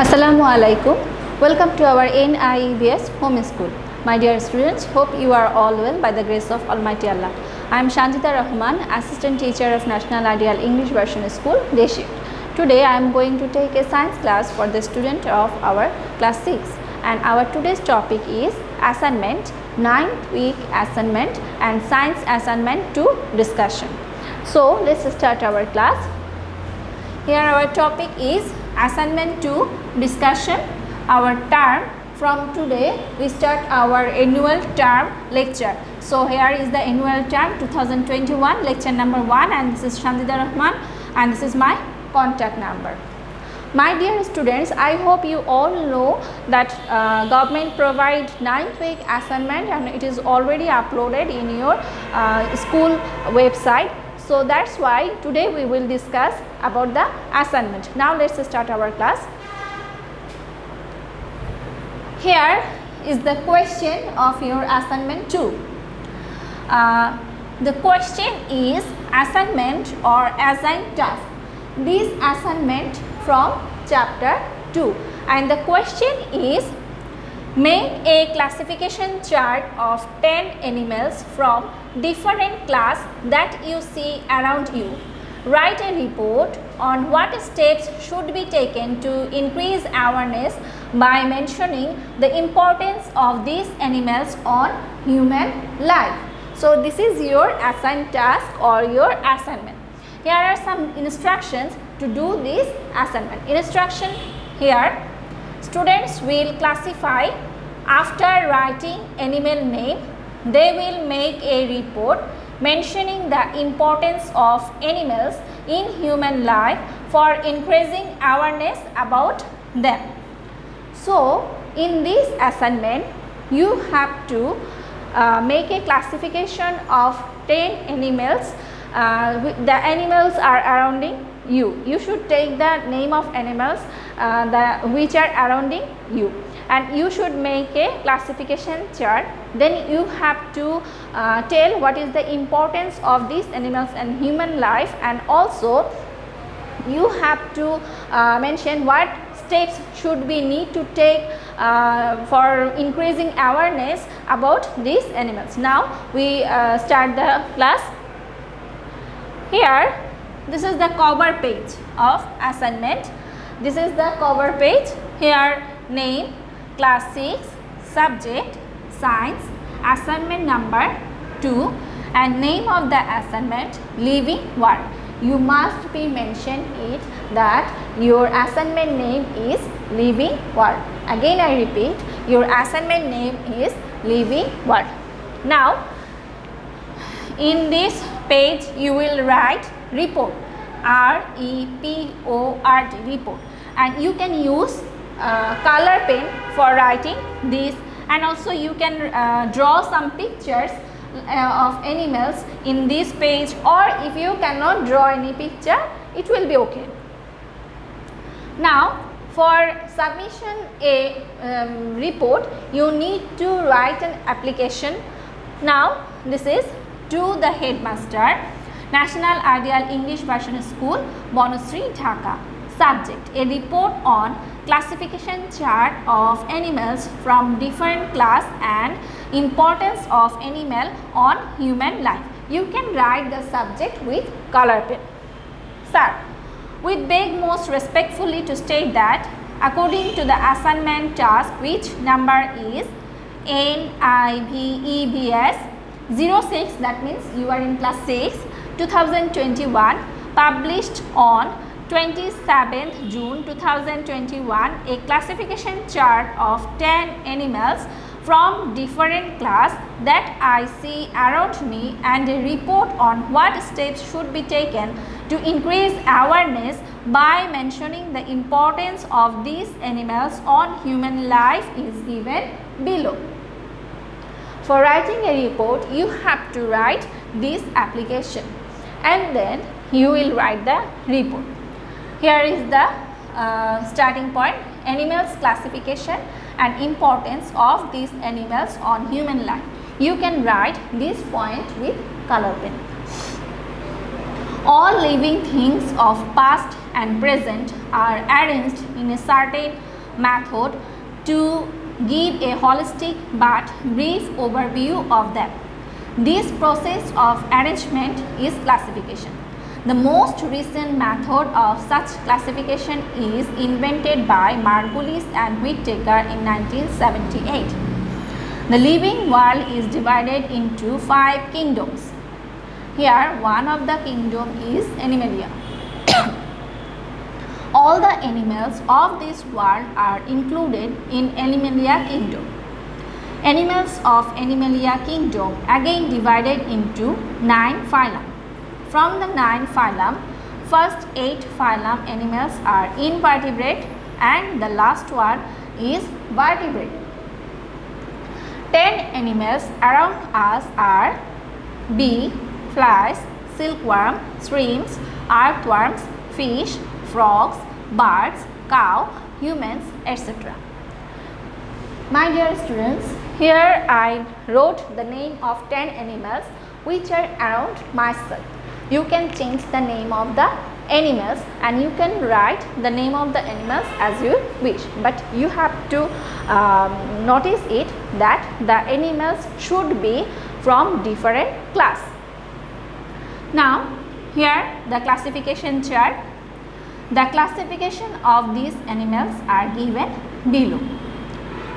Assalamu alaikum. Welcome to our NIEBS home school. My dear students, hope you are all well by the grace of Almighty Allah. I am Sanjida Rahman, assistant teacher of National Ideal English Version School, Day Shift. Today I am going to take a science class for the student of our class 6, and our today's topic is assignment, 9th week assignment and science assignment 2 discussion. So let's start our class. Here our topic is assignment 2 discussion. Our term, from today we start our annual term lecture. So here is the annual term 2021 lecture number 1, and this is Sanjida Rahman and this is my contact number. My dear students, I hope you all know that government provide 9th week assignment and it is already uploaded in your school website. So that's why today we will discuss about the assignment. Now let's start our class. Here is the question of your assignment 2. The question is assignment or assigned task. This assignment from chapter 2, and the question is make a classification chart of 10 animals from different class that you see around you. Write a report on what steps should be taken to increase awareness by mentioning the importance of these animals on human life. So this is your assigned task or your assignment. Here are some instructions to do this assignment. Instruction here: students will classify. After writing animal name, they will make a report mentioning the importance of animals in human life for increasing awareness about them. So in this assignment, you have to make a classification of 10 animals. The animals are surrounding you. You should take the name of animals which are surrounding you, and you should make a classification chart. Then you have to tell what is the importance of these animals in human life, and also you have to mention what steps should we need to take for increasing awareness about these animals. Now we start the class. Here, this is the cover page of assignment. This is the cover page. Here, name, class 6, subject, science, assignment number 2, and name of the assignment, living world. You must be mention it that your assignment name is living world. Again I repeat, your assignment name is living world. Now in this page you will write report, R-E-P-O-R-T, report, and you can use color pen for writing this, and also you can draw some pictures of animals in this page, or if you cannot draw any picture, it will be okay. Now for submission a report, you need to write an application. Now this is to the headmaster, National Ideal English Version School, Bonusri, Dhaka. Subject: a report on classification chart of animals from different class and importance of animal on human life. You can write the subject with color pen. Sir, we beg most respectfully to state that according to the assignment task, which number is NIEBS 06, that means you are in class 6, 2021, published on 27th June 2021, a classification chart of 10 animals from different class that I see around me, and a report on what steps should be taken to increase awareness by mentioning the importance of these animals on human life is given below. For writing a report, you have to write this application and then you will write the report. Here is the starting point: animals classification and importance of these animals on human life. You can write this point with color pen. All living things of past and present are arranged in a certain method to give a holistic but brief overview of them. This process of arrangement is classification. The most recent method of such classification is invented by Margulis and Whittaker in 1978. The living world is divided into 5 kingdoms. Here, one of the kingdom is Animalia. All the animals of this world are included in Animalia kingdom. Animals of Animalia kingdom again divided into 9 phyla. From the 9 phylum, first 8 phylum animals are invertebrate and the last one is vertebrate. 10 animals around us are bee, flies, silkworm, shrimps, earthworms, fish, frogs, birds, cow, humans, etc. My dear students, here I wrote the name of 10 animals which are around myself. You can change the name of the animals and you can write the name of the animals as you wish, but you have to notice it that the animals should be from different class. Now here the classification chart. The classification of these animals are given below.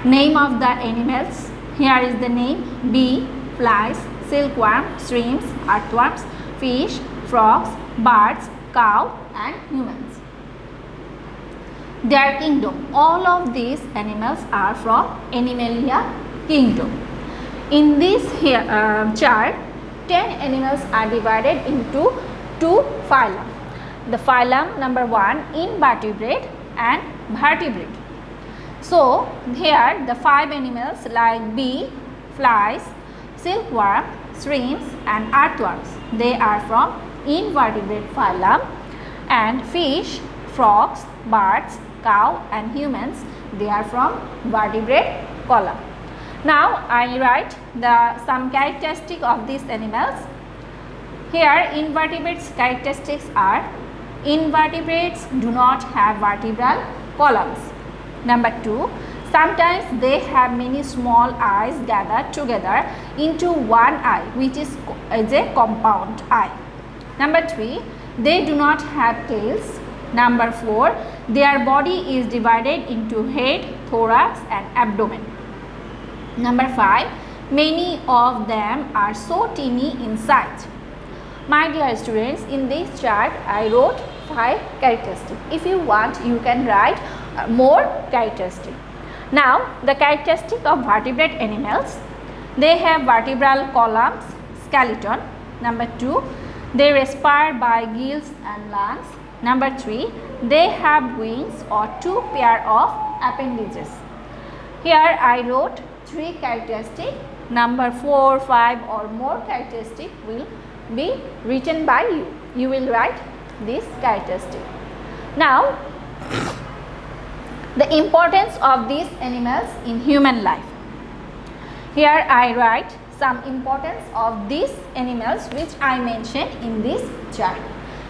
Name of the animals. Here is the name: bee, flies, silkworm, shrimps, earthworms, fish, frogs, birds, cow and humans. Their kingdom. All of these animals are from Animalia kingdom. In this here chart, 10 animals are divided into 2 phyla. The phylum number 1, invertebrate and vertebrate. So here the 5 animals like bee, flies, silkworm, shrimps and earthworms, they are from invertebrate phylum, and fish, frogs, birds, cow and humans, they are from vertebrate column. Now I write some characteristics of these animals. Here invertebrates characteristics are: invertebrates do not have vertebral columns. Number 2, sometimes they have many small eyes gathered together into one eye, which is a compound eye. Number 3, they do not have tails. Number 4, their body is divided into head, thorax and abdomen. Number 5, many of them are so teeny in size. My dear students, in this chart I wrote 5 characteristics. If you want, you can write more characteristics. Now the characteristic of vertebrate animals: they have vertebral columns, skeleton. Number 2, they respire by gills and lungs. Number 3, they have wings or 2 pair of appendages. Here I wrote 3 characteristics. Number 4, 5 or more characteristics will be written by you. You will write this characteristic. Now the importance of these animals in human life. Here I write some importance of these animals which I mentioned in this chart.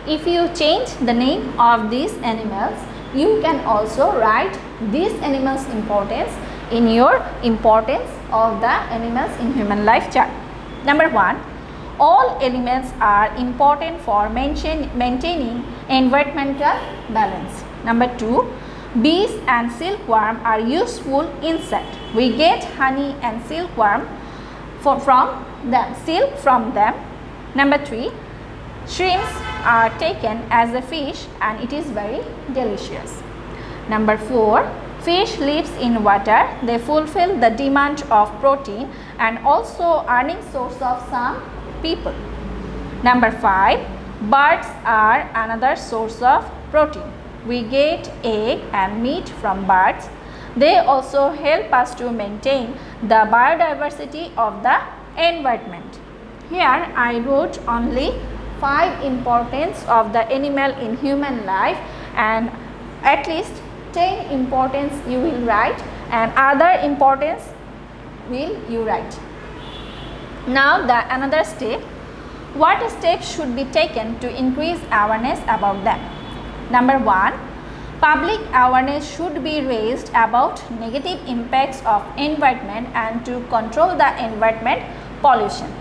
If you change the name of these animals, you can also write these animals' importance in your importance of the animals in human life chart. Number 1, all animals are important for maintaining environmental balance. Number 2, bees and silkworm are useful insects. We get honey and silkworm from them, silk from them. Number 3, shrimps are taken as a fish and it is very delicious. Number 4, fish lives in water. They fulfill the demand of protein and also earning source of some people. Number 5, birds are another source of protein. We get egg and meat from birds. They also help us to maintain the biodiversity of the environment. Here I wrote only 5 importance of the animal in human life, and at least 10 importance you will write and other importance will you write. Now the another step, What steps should be taken to increase awareness about them? Number 1. Public awareness should be raised about negative impacts of environment and to control the environment pollution.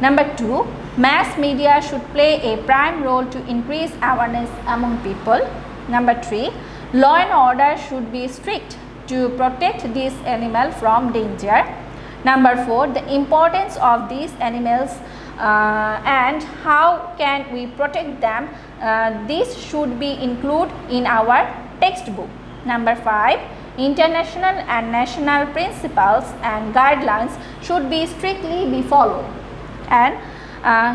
Number 2. Mass media should play a prime role to increase awareness among people. Number 3. Law and order should be strict to protect these animals from danger. Number 4. The importance of these animals and how can we protect them, this should be included in our textbook. Number 5. International and national principles and guidelines should be strictly be followed. And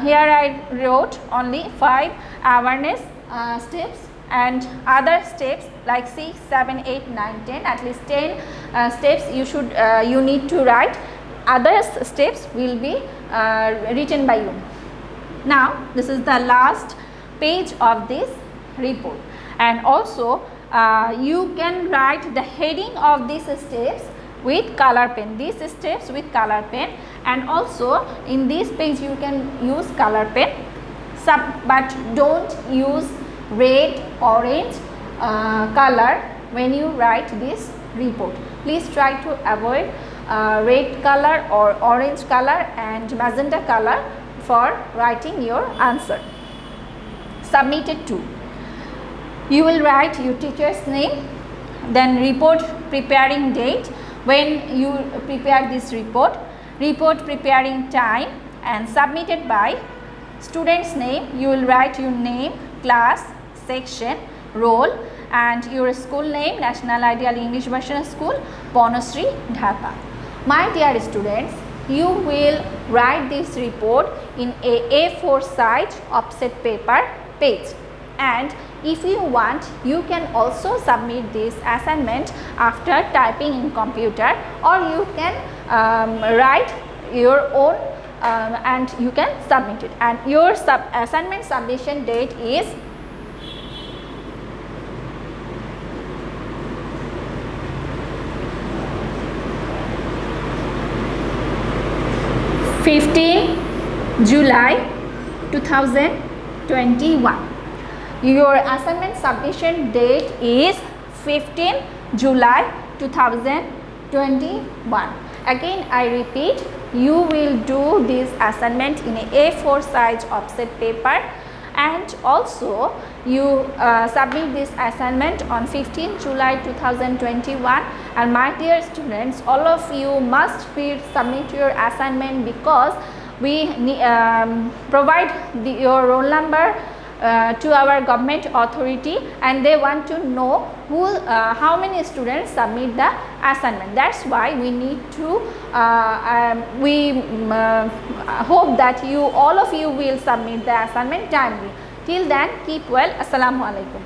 here I wrote only 5 awareness steps, and other steps like 6, 7, 8, 9, 10, at least 10 steps you need to write. Other steps will be written by you. Now this is the last page of this report, and also you can write the heading of these steps with color pen, these steps with color pen, and also in this page you can use color pen, but don't use red, orange color when you write this report. Please try to avoid red color or orange color and magenta color for writing your answer. Submitted to. You will write your teacher's name, then report preparing date, when you prepare this report, report preparing time, and submitted by. Student's name, you will write your name, class, section, roll, and your school name, National Ideal English Version School, Bonasri, Dhaka. My dear students, you will write this report in a A4 size offset paper page, and if you want, you can also submit this assignment after typing in computer, or you can write your own and you can submit it, and your assignment submission date is 15 July 2021. Your assignment submission date is 15 July 2021. Again I repeat, you will do this assignment in a A4 size offset paper, and also you submit this assignment on 15 July 2021. And my dear students, all of you must submit your assignment, because we provide your roll number to our government authority, and they want to know how many students submit the assignment. That's why we need to hope that all of you will submit the assignment timely. Till then, keep well. Assalamu alaikum.